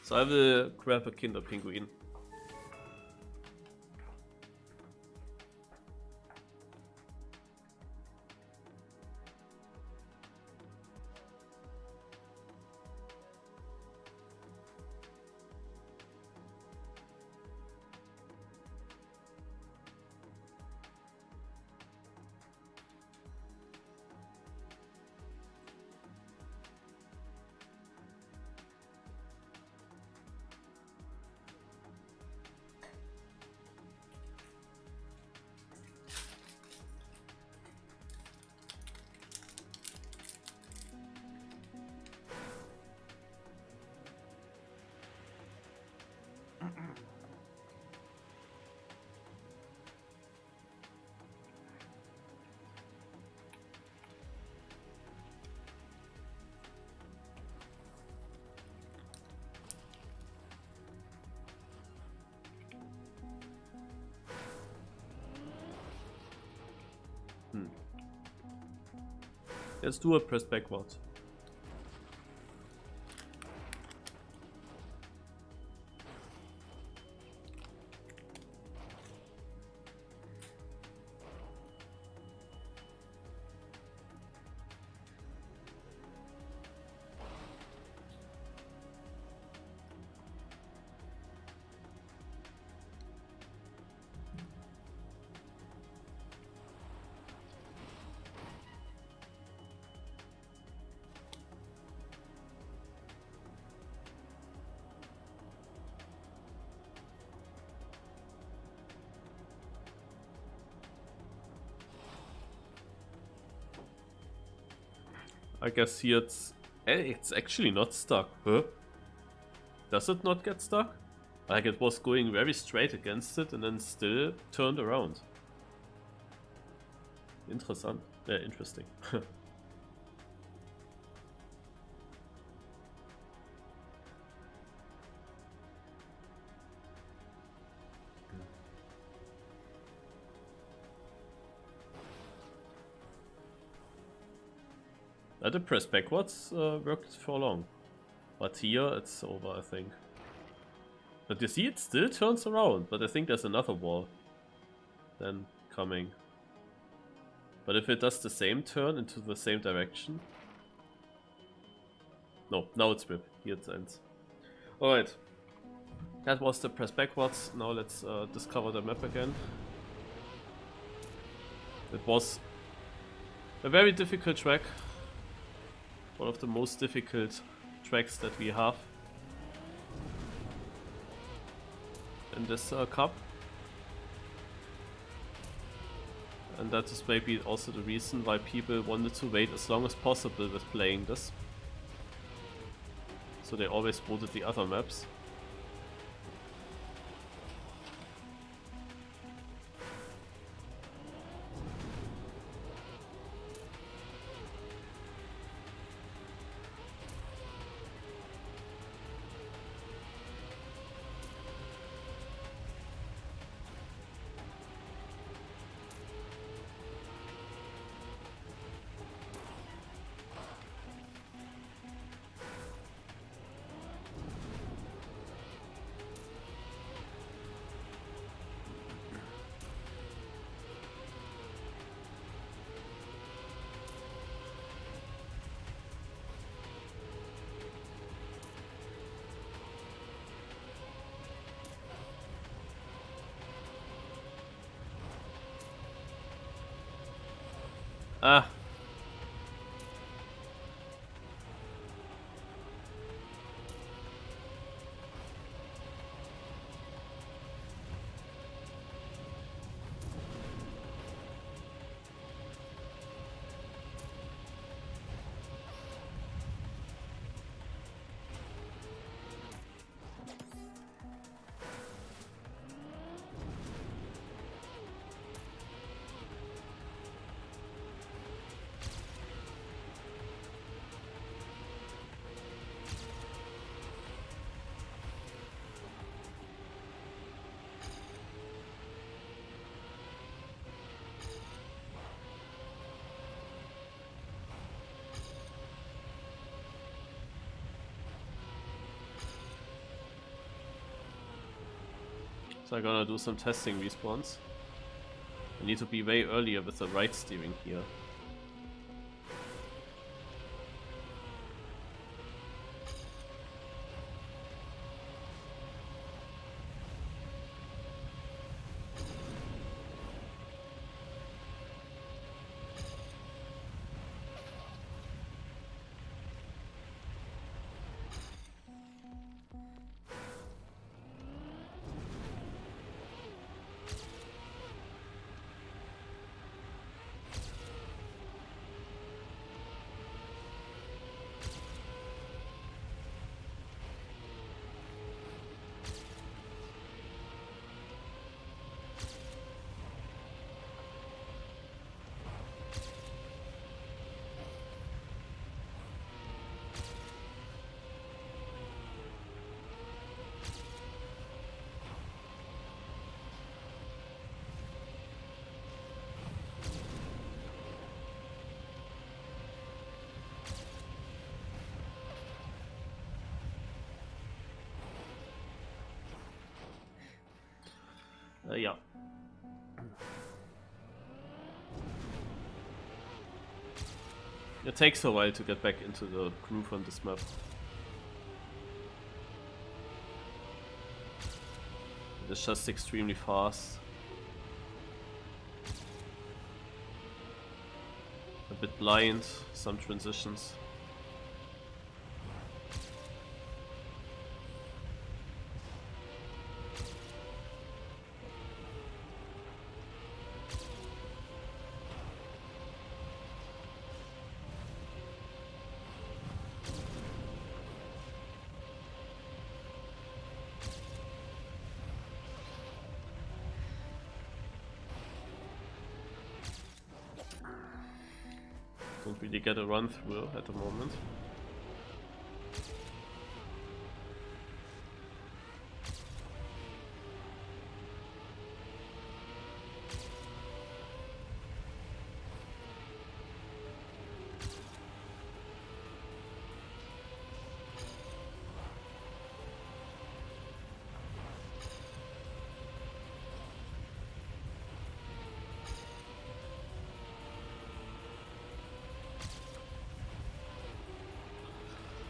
So I will grab a Kinder Penguin. Let's do a press backward. I guess here it's actually not stuck, huh? Does it not get stuck? Like it was going very straight against it and then still turned around. Interesting. The press backwards worked for long. But here it's over, I think. But you see, it still turns around, but I think there's another wall then coming. But if it does the same turn into the same direction... No, now it's whip. Here it ends. Alright. That was the press backwards. Now let's discover the map again. It was a very difficult track. One of the most difficult tracks that we have in this cup. And that is maybe also the reason why people wanted to wait as long as possible with playing this. So they always voted the other maps. Ah. So I'm gonna do some testing respawns. I need to be way earlier with the right steering here. Yeah. It takes a while to get back into the groove on this map. It's just extremely fast. A bit blind, some transitions. Don't really get a run through at the moment.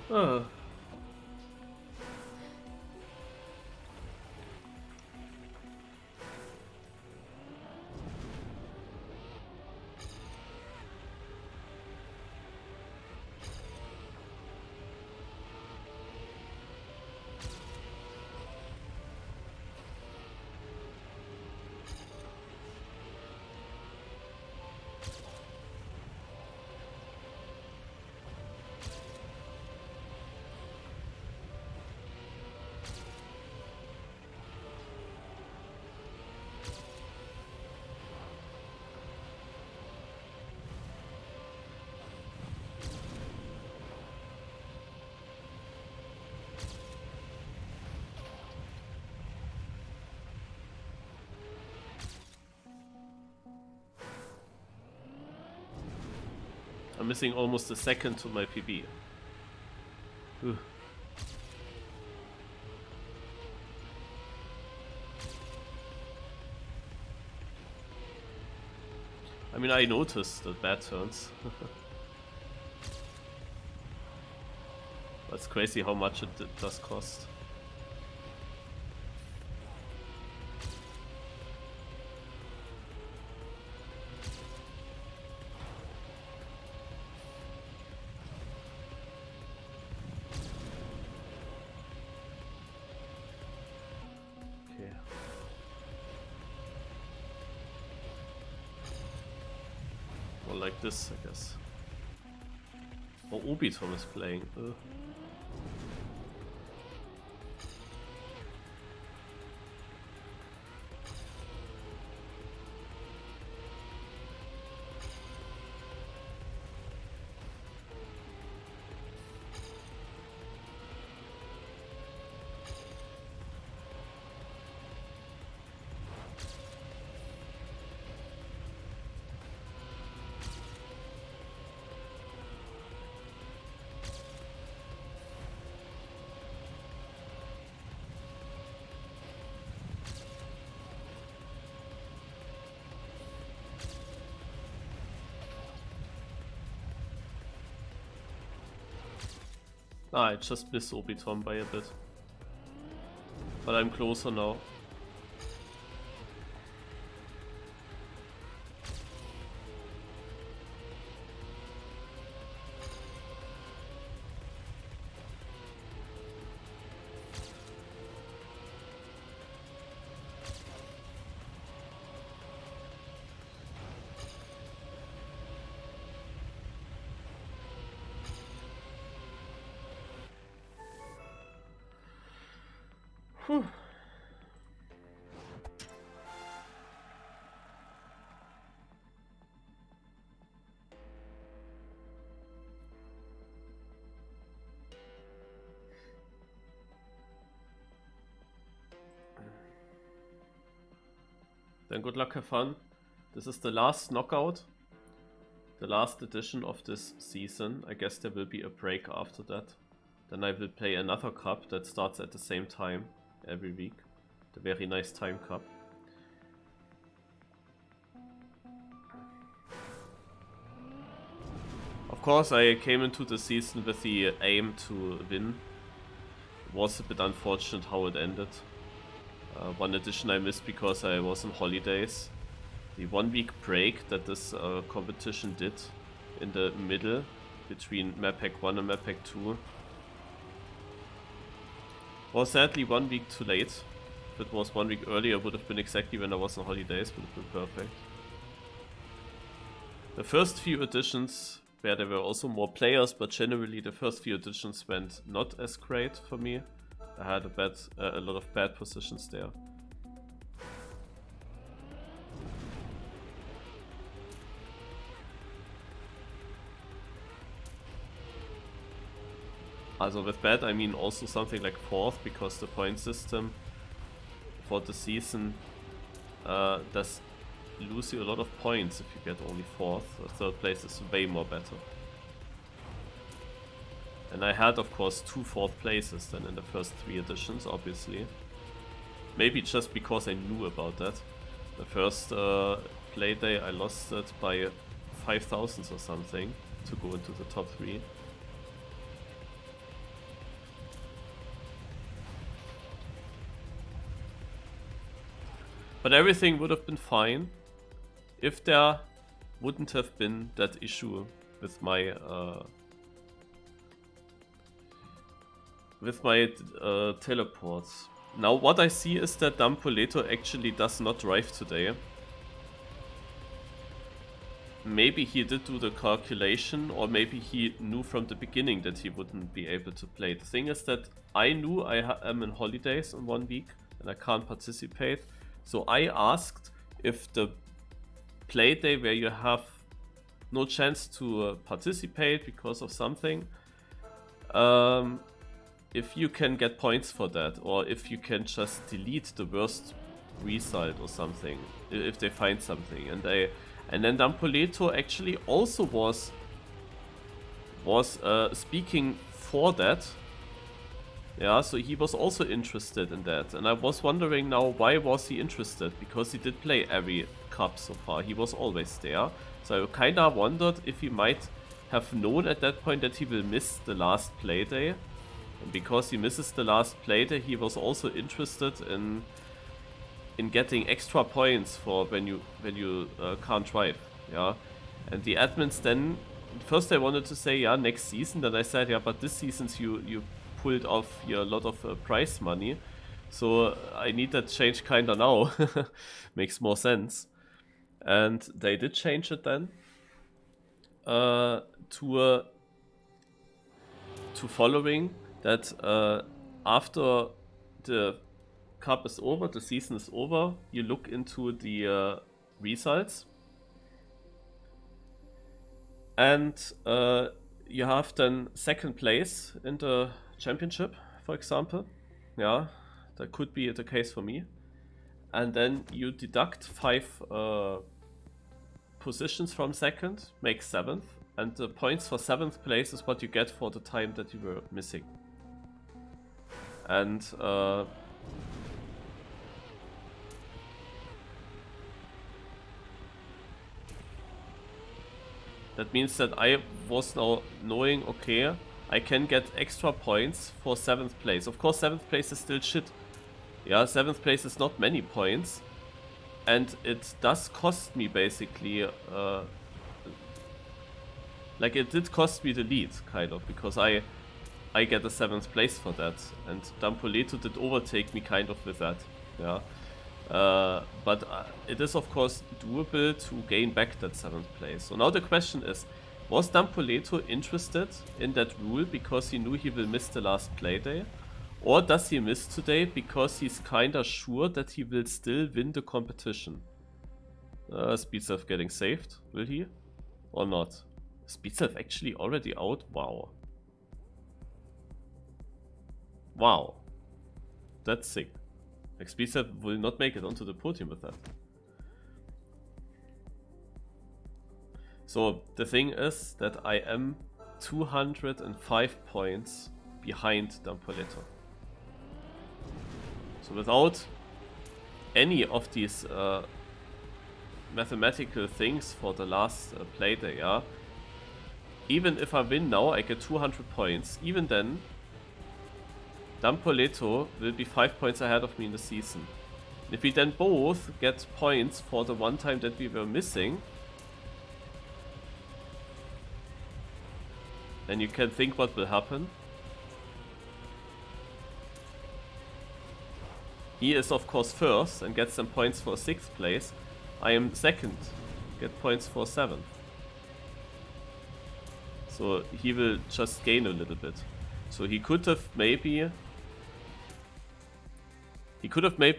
Uh. I'm missing almost a second to my PB. Ugh. I mean, I noticed the bad turns. That's crazy how much it does cost. Like this, I guess. Oh, Obitom is playing. I just missed Obiton by a bit. But I'm closer now. Whew. Then good luck, have fun. This is the last knockout. The last edition of this season. I guess there will be a break after that. Then I will play another cup that starts at the same time every week. The very nice time cup. Of course, I came into the season with the aim to win. It was a bit unfortunate how it ended. One edition I missed because I was on holidays. The 1 week break that this competition did in the middle between map pack 1 and map pack 2 was sadly 1 week too late. If it was 1 week earlier, it would have been exactly when I was on holidays, would have been perfect. The first few editions, where there were also more players, but generally the first few editions went not as great for me. I had a lot of bad positions there. Also with bad I mean also something like 4th, because the point system for the season does lose you a lot of points if you get only 4th. 3rd place is way more better. And I had of course 2 4th places then in the first 3 editions, obviously. Maybe just because I knew about that. The first play day I lost it by 5,000 or something to go into the top 3. But everything would have been fine if there wouldn't have been that issue with my teleports. Now what I see is that Dampoleto actually does not drive today. Maybe he did do the calculation, or maybe he knew from the beginning that he wouldn't be able to play. The thing is that I knew I am in holidays in 1 week and I can't participate. So I asked if the play day where you have no chance to participate because of something, if you can get points for that, or if you can just delete the worst result or something, if they find something. And then Dampoleto actually also was speaking for that. Yeah, so he was also interested in that, and I was wondering now, why was he interested? Because he did play every cup so far, he was always there. So I kinda wondered if he might have known at that point that he will miss the last playday. And because he misses the last playday, he was also interested in getting extra points for when you can't drive. Yeah, and the admins then, first they wanted to say, yeah, next season, then I said, yeah, but this season's you pulled off a lot of prize money, so I need that change kinda now. Makes more sense. And they did change it then to following that after the cup is over, the season is over, you look into the results, and you have then 2nd place in the championship, for example. Yeah, that could be the case for me. And then you deduct 5 positions from 2nd, make 7th, and the points for 7th place is what you get for the time that you were missing. And that means that I was now knowing, okay, I can get extra points for 7th place. Of course 7th place is still shit. Yeah, 7th place is not many points. And it does cost me basically, like it did cost me the lead, kind of, because I get a 7th place for that. And Dampoleto did overtake me kind of with that, yeah. But it is of course doable to gain back that 7th place. So now the question is, was Dampoleto interested in that rule because he knew he will miss the last playday? Or does he miss today because he's kinda sure that he will still win the competition? Speedself getting saved, will he? Or not? Speedself actually already out? Wow. Wow. That's sick. Like Speedself will not make it onto the podium with that. So the thing is that I am 205 points behind Dampoleto. So without any of these mathematical things for the last playday, yeah, even if I win now, I get 200 points. Even then, Dampoleto will be 5 points ahead of me in the season. If we then both get points for the one time that we were missing, then you can think what will happen. He is of course first and gets some points for 6th place. I am second, get points for 7th. So he will just gain a little bit. So he could have maybe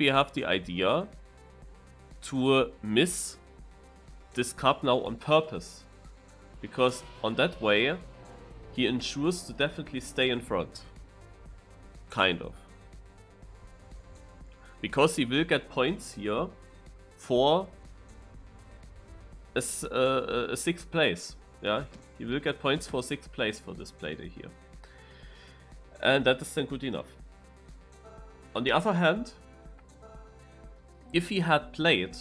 have the idea to miss this cup now on purpose. Because on that way he ensures to definitely stay in front. Kind of. Because he will get points here for a 6th place. Yeah, he will get points for 6th place for this playday here. And that is then good enough. On the other hand, if he had played,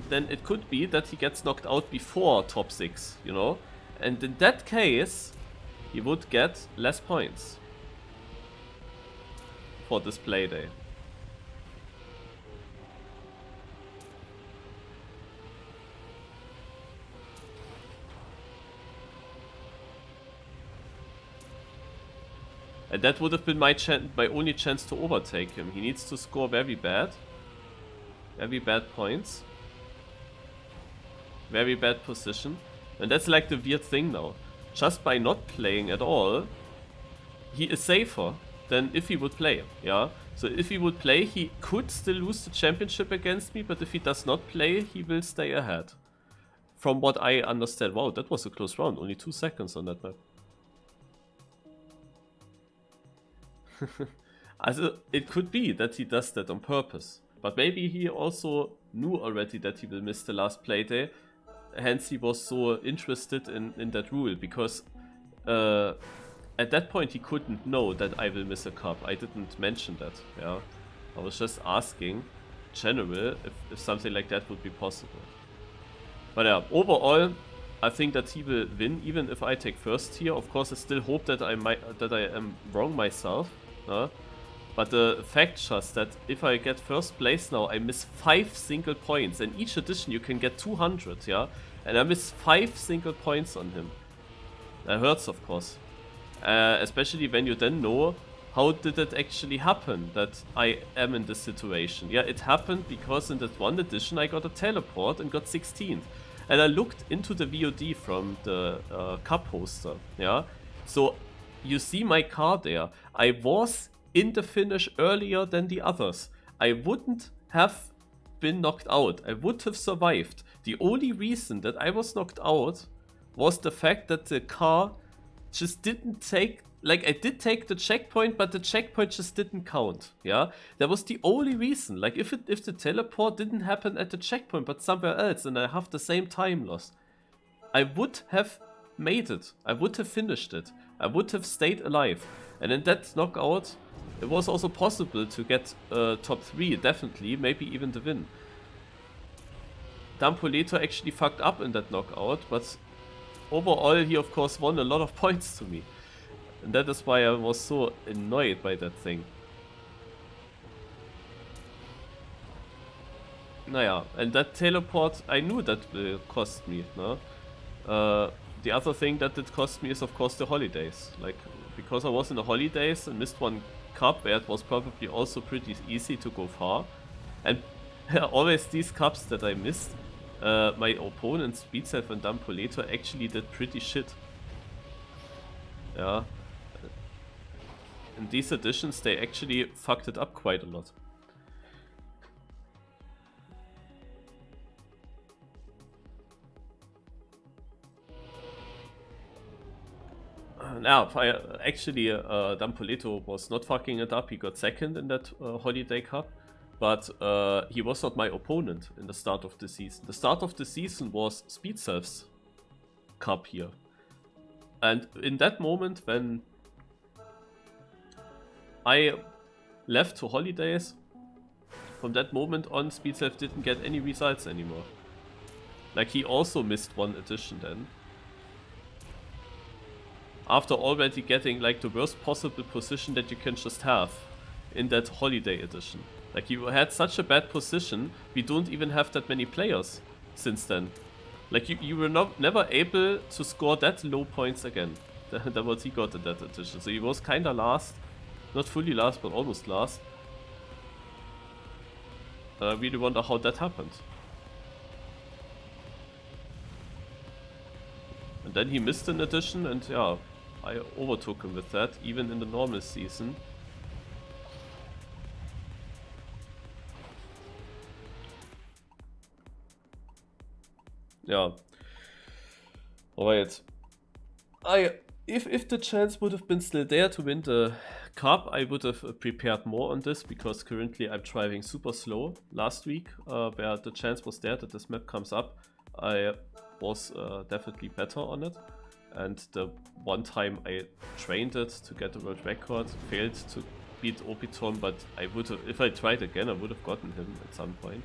then it could be that he gets knocked out before top 6, you know? And in that case, he would get less points for this playday. And that would have been my only chance to overtake him. He needs to score very bad points, very bad position. And that's like the weird thing now. Just by not playing at all, he is safer than if he would play, yeah? So if he would play, he could still lose the championship against me, but if he does not play, he will stay ahead. From what I understand. Wow, that was a close round. Only 2 seconds on that map. Also, it could be that he does that on purpose. But maybe he also knew already that he will miss the last playday. Hence he was so interested in that rule. Because at that point he couldn't know that I will miss a cup. I didn't mention that. Yeah, I was just asking in general if something like that would be possible. But yeah, overall I think that he will win even if I take first here. Of course I still hope that I am wrong myself. But the fact just that if I get first place now, I miss 5 single points. And each edition you can get 200, yeah? And I miss 5 single points on him. That hurts, of course. Especially when you then know how did it actually happen that I am in this situation. Yeah, it happened because in that one edition I got a teleport and got 16th. And I looked into the VOD from the cup hoster, yeah? So you see my car there. I was in the finish earlier than the others. I wouldn't have been knocked out. I would have survived. The only reason that I was knocked out was the fact that the car just didn't take... Like, I did take the checkpoint, but the checkpoint just didn't count, yeah? That was the only reason. Like, if the teleport didn't happen at the checkpoint, but somewhere else, and I have the same time loss, I would have made it. I would have finished it. I would have stayed alive. And in that knockout, it was also possible to get top 3, definitely, maybe even the win. Dampoleto actually fucked up in that knockout, but overall he of course won a lot of points to me. And that is why I was so annoyed by that thing. Naja, and that teleport, I knew that will cost me, no? The other thing that it cost me is of course the holidays. Like, because I was in the holidays and missed one cup where it was probably also pretty easy to go far. And always these cups that I missed, my opponents, Speedself and Dampoleto, actually did pretty shit. Yeah. In these editions they actually fucked it up quite a lot. Now, actually, Dampoleto was not fucking it up. He got second in that Holiday Cup, but he was not my opponent in the start of the season. The start of the season was Speedself's Cup here. And in that moment, when I left to holidays, from that moment on, Speedself didn't get any results anymore. Like, he also missed one edition then. After already getting like the worst possible position that you can just have in that holiday edition. Like, you had such a bad position, we don't even have that many players since then. Like, you were never able to score that low points again than what he got in that edition. So he was kinda last, not fully last, but almost last. I really wonder how that happened. And then he missed an edition, and yeah, I overtook him with that, even in the normal season. Yeah. Alright. If the chance would have been still there to win the cup, I would have prepared more on this, because currently I'm driving super slow. Last week, where the chance was there that this map comes up, I was definitely better on it. And the one time I trained it to get the world record, failed to beat Opitom, but I would have, if I tried again, I would have gotten him at some point.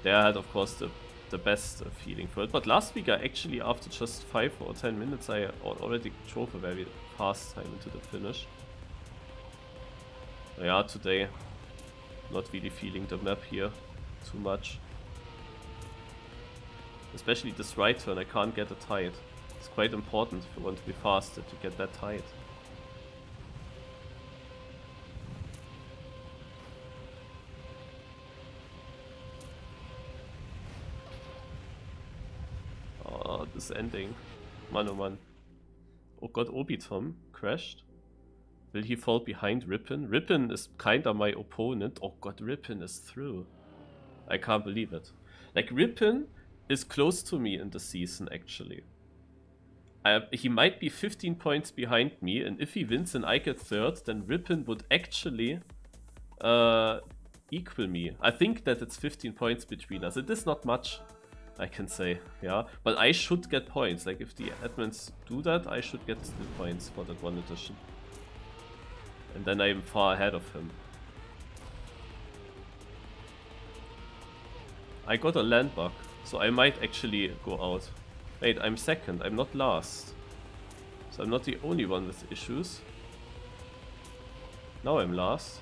There I had of course the best feeling for it, but last week I actually, after just 5 or 10 minutes, I already drove a very fast time into the finish. Yeah, today not really feeling the map here too much. Especially this right turn, I can't get it tight. It's quite important if you want to be faster to get that tight. Oh, this ending. Man, oh man. Oh god, Obitom crashed. Will he fall behind Ripon? Ripon is kinda my opponent. Oh god, Ripon is through. I can't believe it. Like, Ripon is close to me in the season, actually. He might be 15 points behind me, and if he wins and I get third, then Ripon would actually equal me. I think that it's 15 points between us. It is not much, I can say, yeah. But I should get points. Like, if the admins do that, I should get still points for that one edition. And then I'm far ahead of him. I got a land bug, so I might actually go out. Wait, I'm second, I'm not last. So I'm not the only one with issues. Now I'm last.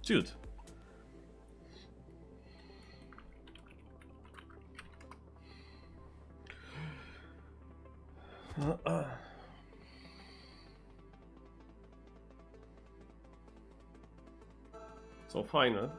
Dude. So final.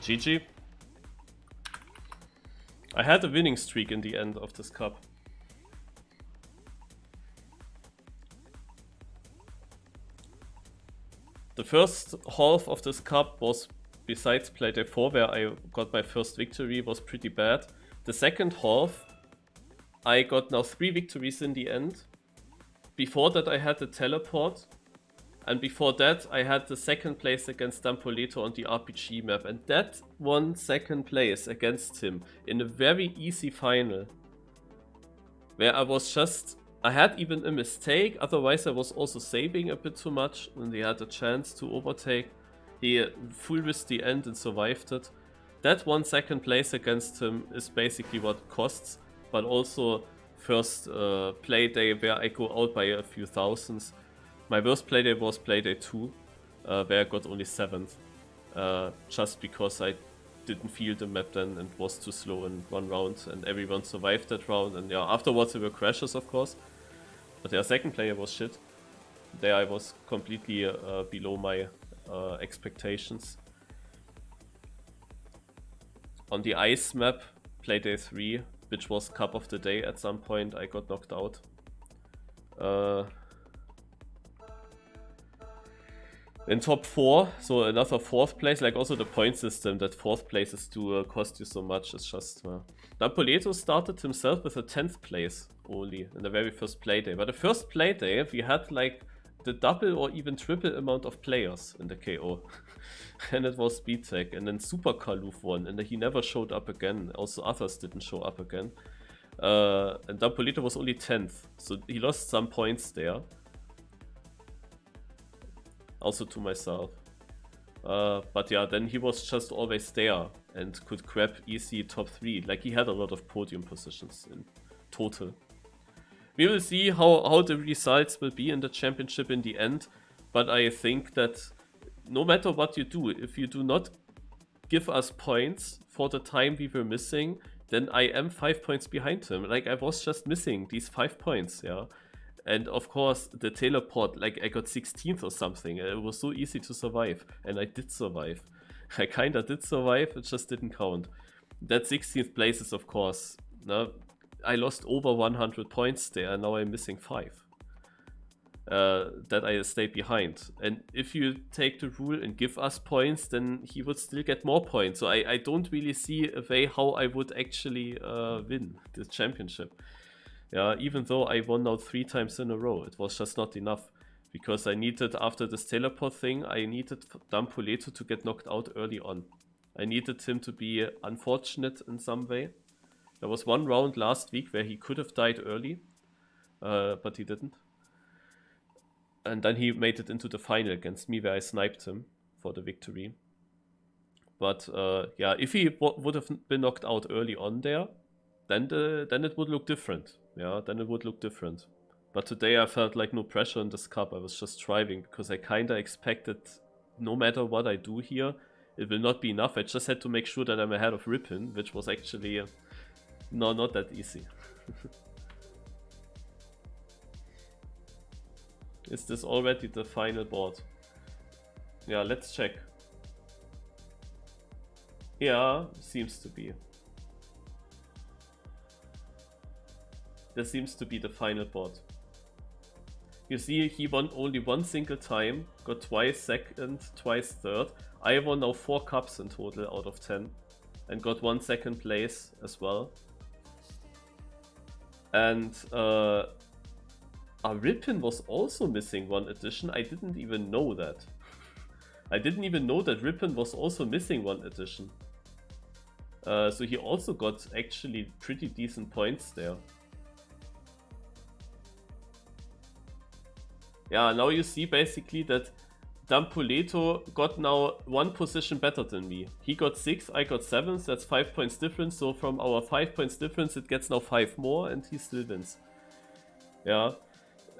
GG. I had a winning streak in the end of this cup. The first half of this cup was, besides playday 4 where I got my first victory, was pretty bad. The second half, I got now 3 victories in the end. Before that I had the teleport. And before that I had the second place against Dampoleto on the RPG map. And that won second place against him in a very easy final. Where I was just... I had even a mistake, otherwise I was also saving a bit too much when he had a chance to overtake. He full risked the end and survived it. That one second place against him is basically what costs, but also first play day where I go out by a few thousands. My worst play day was play day 2, where I got only 7th, just because I didn't feel the map then and was too slow in one round, and everyone survived that round, and yeah, afterwards there were crashes of course, but their second player was shit. There I was completely below my expectations. On the ice map, playday 3, which was cup of the day at some point, I got knocked out. In top 4, so another 4th place, like also the point system that 4th places do cost you so much, is just... Dampoleto started himself with a 10th place only in the very first playday, but the first playday we had like the double or even triple amount of players in the KO. And it was SpeedTech, and then Super Kaloof won, and he never showed up again, also others didn't show up again. And Dampoleto was only 10th, so he lost some points there. Also to myself. But yeah, then he was just always there and could grab easy top 3. Like he had a lot of podium positions in total. We will see how the results will be in the championship in the end. But I think that no matter what you do, if you do not give us points for the time we were missing, then I am 5 points behind him. Like I was just missing these 5 points, yeah. And of course, the teleport, like I got 16th or something. It was so easy to survive. And I did survive. I kinda did survive, it just didn't count. That 16th place is of course, no, I lost over 100 points there, and now I'm missing 5. That I stayed behind. And if you take the rule and give us points, then he would still get more points. So I don't really see a way how I would actually win this championship. Yeah, even though I won now 3 times in a row, it was just not enough. Because I needed, after this teleport thing, I needed Dampoleto to get knocked out early on. I needed him to be unfortunate in some way. There was one round last week where he could have died early, but he didn't. And then he made it into the final against me where I sniped him for the victory. But yeah, if he would have been knocked out early on there, then it would look different. Yeah, then it would look different. But today I felt like no pressure in this cup. I was just striving because I kinda expected no matter what I do here, it will not be enough. I just had to make sure that I'm ahead of Ripon, which was actually not that easy. Is this already the final board? Yeah, let's check. Yeah, seems to be. This seems to be the final board. You see, he won only one single time, got twice second, twice third. I won now 4 cups in total out of 10, and got 1 second place as well. And Ripon was also missing 1 edition. I didn't even know that. I didn't even know that Ripon was also missing 1 edition. So he also got actually pretty decent points there. Yeah, now you see basically that Dampoleto got now 1 position better than me. He got 6, I got 7, that's 5 points difference. So from our 5 points difference, it gets now 5 more and he still wins. Yeah,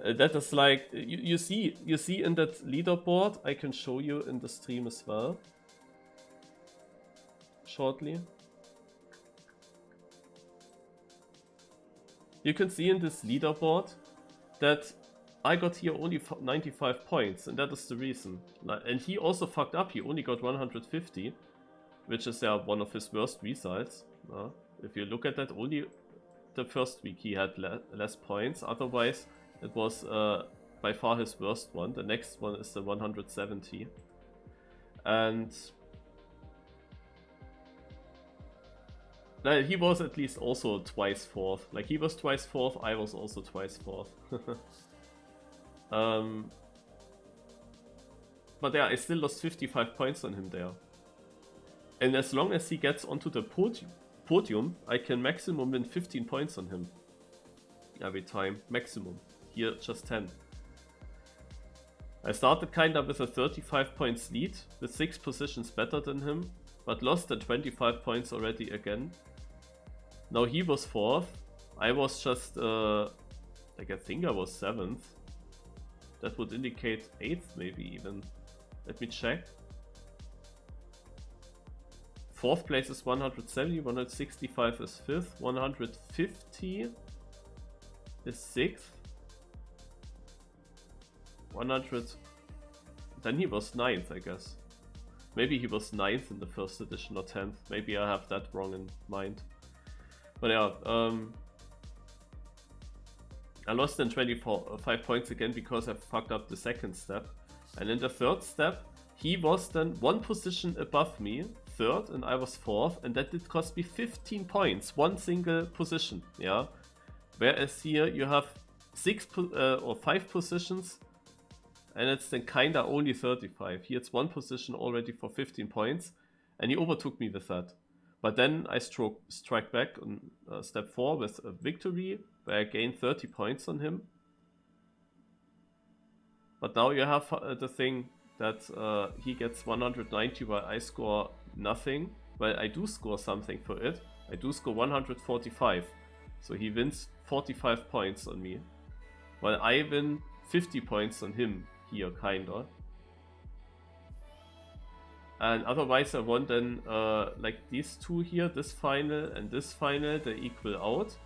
that is like, you see in that leaderboard, I can show you in the stream as well. Shortly. You can see in this leaderboard that I got here only 95 points, and that is the reason. And he also fucked up, he only got 150. which is one of his worst results. If you look at that, only the first week he had less points. Otherwise, it was by far his worst one. The next one is the 170. And he was at least also twice fourth. Like, he was twice fourth, I was also twice fourth. But yeah, I still lost 55 points on him there. And as long as he gets onto the podium, I can maximum win 15 points on him. Every time, maximum. Here, just 10. I started kinda with a 35 points lead, with 6 positions better than him, but lost at 25 points already again. Now he was 4th, I was just, like I think I was 7th. That would indicate 8th maybe even. Let me check. 4th place is 170, 165 is 5th, 150 is 6th. 100... Then he was 9th, I guess. Maybe he was 9th in the first edition or 10th. Maybe I have that wrong in mind. But yeah, I lost then 5 points again because I fucked up the second step. And in the third step, he was then 1 position above me, 3rd, and I was 4th. And that did cost me 15 points, 1 single position, yeah. Whereas here you have 5 positions, and it's then kinda only 35. Here it's 1 position already for 15 points, and he overtook me with that. But then I strike back on step 4 with a victory, where I gained 30 points on him. But now you have the thing that he gets 190 while I score nothing. Well, I do score something for it. I do score 145. So he wins 45 points on me, while I win 50 points on him here, kinda. And otherwise I won then, like these two here, this final and this final, they equal out.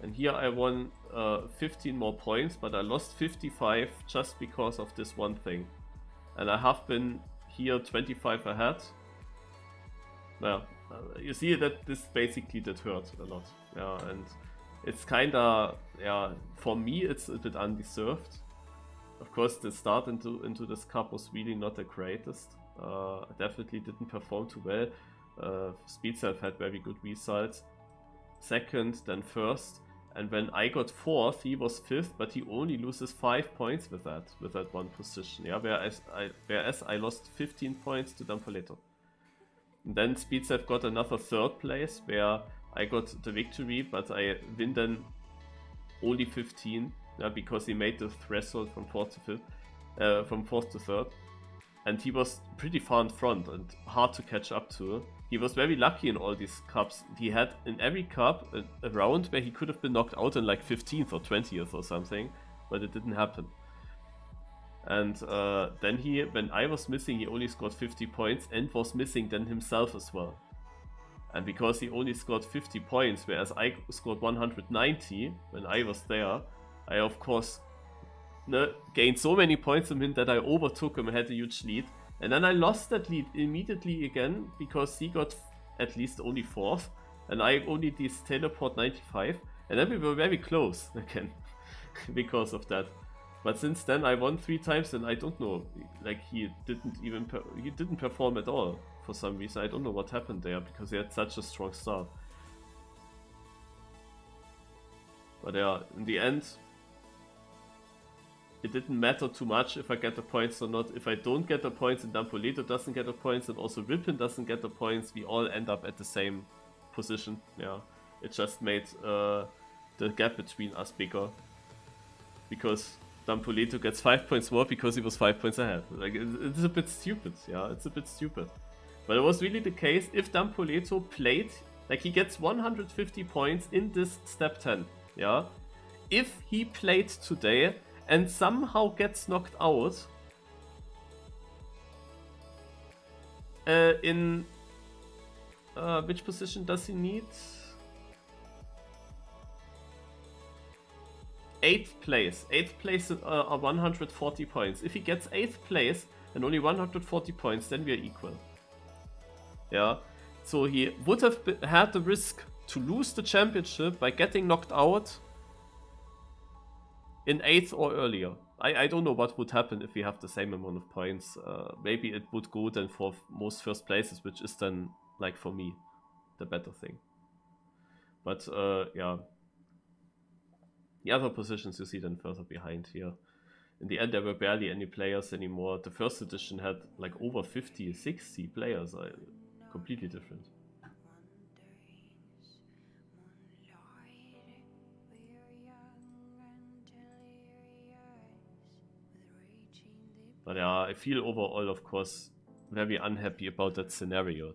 And here I won 15 more points, but I lost 55 just because of this one thing. And I have been here 25 ahead. Well, you see that this basically did hurt a lot. Yeah, and it's kinda, yeah, for me it's a bit undeserved. Of course, the start into this cup was really not the greatest. Definitely didn't perform too well. Speedself had very good results. 2nd, then 1st. And when I got 4th, he was 5th, but he only loses 5 points with that 1 position. Yeah, whereas I lost 15 points to Dampoleto. And then Speedself got another 3rd place, where I got the victory, but I win then only 15, because he made the threshold from 4th to 5th, from 4th to 3rd. And he was pretty far in front and hard to catch up to. He was very lucky in all these cups. He had in every cup a round where he could have been knocked out in like 15th or 20th or something, but it didn't happen. And then when I was missing, he only scored 50 points and was missing then himself as well. And because he only scored 50 points, whereas I scored 190 when I was there, I of course gained so many points from him that I overtook him, had a huge lead. And then I lost that lead immediately again, because he got at least only 4th, and I only did teleport 95, and then we were very close again, because of that. But since then I won 3 times, and I don't know, like he didn't perform at all for some reason. I don't know what happened there, because he had such a strong start. But yeah, in the end, it didn't matter too much if I get the points or not. If I don't get the points and Dampoleto doesn't get the points and also Ripon doesn't get the points, we all end up at the same position. Yeah, it just made the gap between us bigger, because Dampoleto gets 5 points more because he was 5 points ahead. Like, it's a bit stupid. Yeah, it's a bit stupid. But it was really the case. If Dampoleto played, like, he gets 150 points in this step 10. Yeah, if he played today and somehow gets knocked out in which position does he need? 8th place. 8th place are 140 points. If he gets 8th place and only 140 points, then we are equal. Yeah, So he would have had the risk to lose the championship by getting knocked out in 8th or earlier. I don't know what would happen if we have the same amount of points. Maybe it would go then for most first places, which is then, like for me, the better thing. But yeah, the other positions you see then further behind here. In the end, there were barely any players anymore. The first edition had like over 50, 60 players. Completely different. But yeah, I feel overall, of course, very unhappy about that scenario.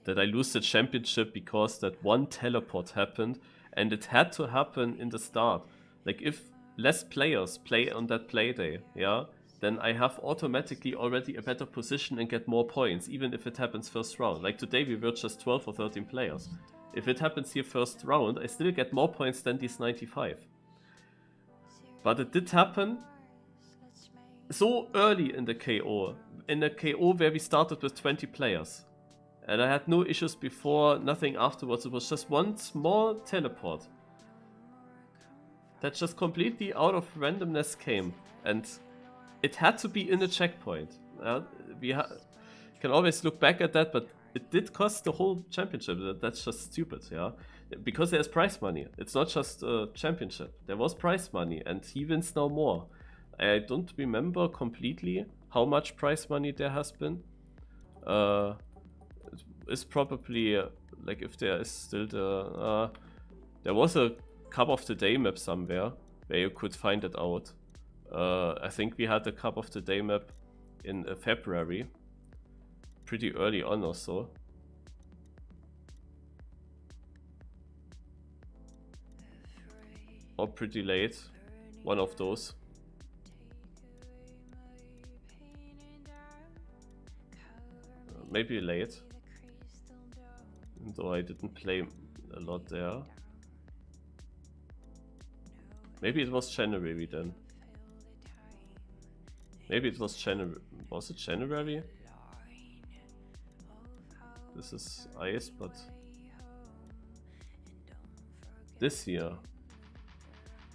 That I lose the championship because that one teleport happened, and it had to happen in the start. Like, if less players play on that play day, yeah, then I have automatically already a better position and get more points, even if it happens first round. Like today we were just 12 or 13 players. If it happens here first round, I still get more points than these 95. But it did happen so early in the KO where we started with 20 players. And I had no issues before, nothing afterwards. It was just one small teleport that just completely out of randomness came. And it had to be in a checkpoint. We can always look back at that, but it did cost the whole championship. That's just stupid, yeah? Because there's prize money. It's not just a championship. There was prize money, and he wins now more. I don't remember completely how much prize money there has been. It's probably, like, if there is still the... there was a Cup of the Day map somewhere where you could find it out. I think we had the Cup of the Day map in February, pretty early on or so. Or pretty late, one of those. Maybe late, though I didn't play a lot there. Maybe it was January then. Maybe it was January. Was it January? This is ice, but this year.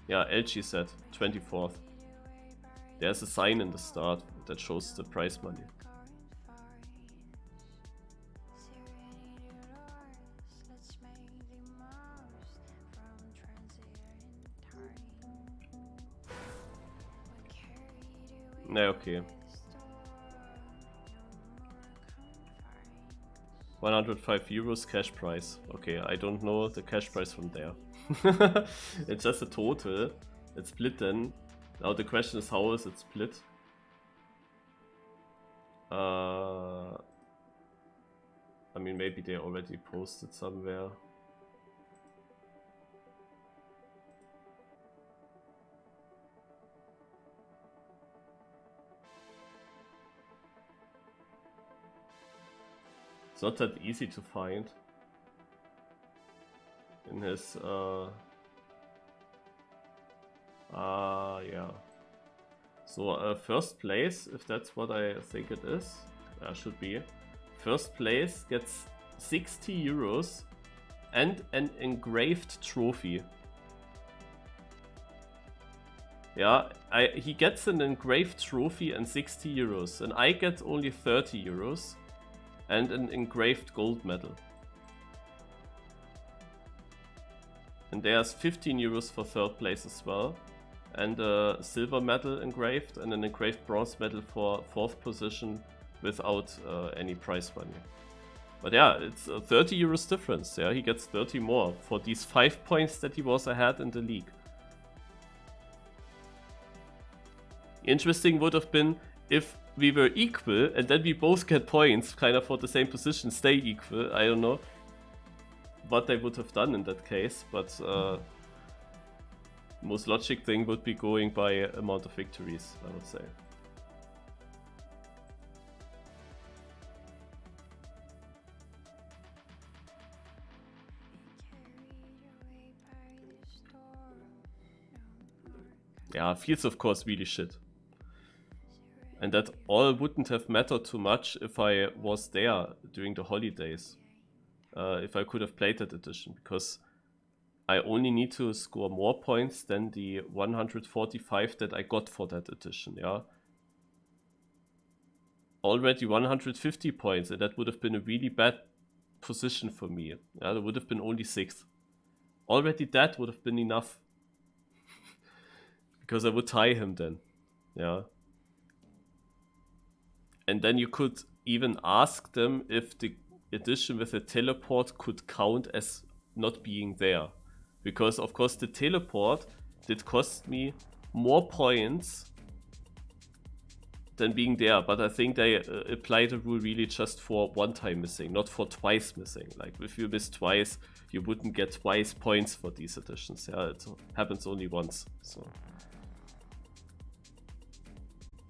Yeah, LG said 24th. There's a sign in the start that shows the prize money. No, okay. 105 euros cash price. Okay, I don't know the cash price from there. It's just a total. It's split then. Now the question is, how is it split? I mean, maybe they already posted somewhere. It's not that easy to find in his yeah. So first place, if that's what I think it is, should be. First place gets 60 euros and an engraved trophy. Yeah, he gets an engraved trophy and 60 euros, and I get only 30 euros and an engraved gold medal. And there's 15 euros for third place as well, and a silver medal engraved and an engraved bronze medal for fourth position without any prize money. But yeah, it's a 30 euros difference. Yeah, he gets 30 more for these 5 points that he was ahead in the league. Interesting would have been if we were equal and then we both get points kind of for the same position, stay equal. I don't know what they would have done in that case, but most logic thing would be going by amount of victories, I would say. Yeah, feels of course really shit. And that all wouldn't have mattered too much if I was there during the holidays. if I could have played that edition, because I only need to score more points than the 145 that I got for that edition, yeah. Already 150 points, and that would have been a really bad position for me. Yeah, that would have been only 6th. Already that would have been enough. Because I would tie him then. Yeah. And then you could even ask them if the edition with the teleport could count as not being there. Because of course the teleport did cost me more points than being there, but I think they applied the rule really just for one time missing, not for twice missing. Like if you miss twice, you wouldn't get twice points for these editions. Yeah, it happens only once. So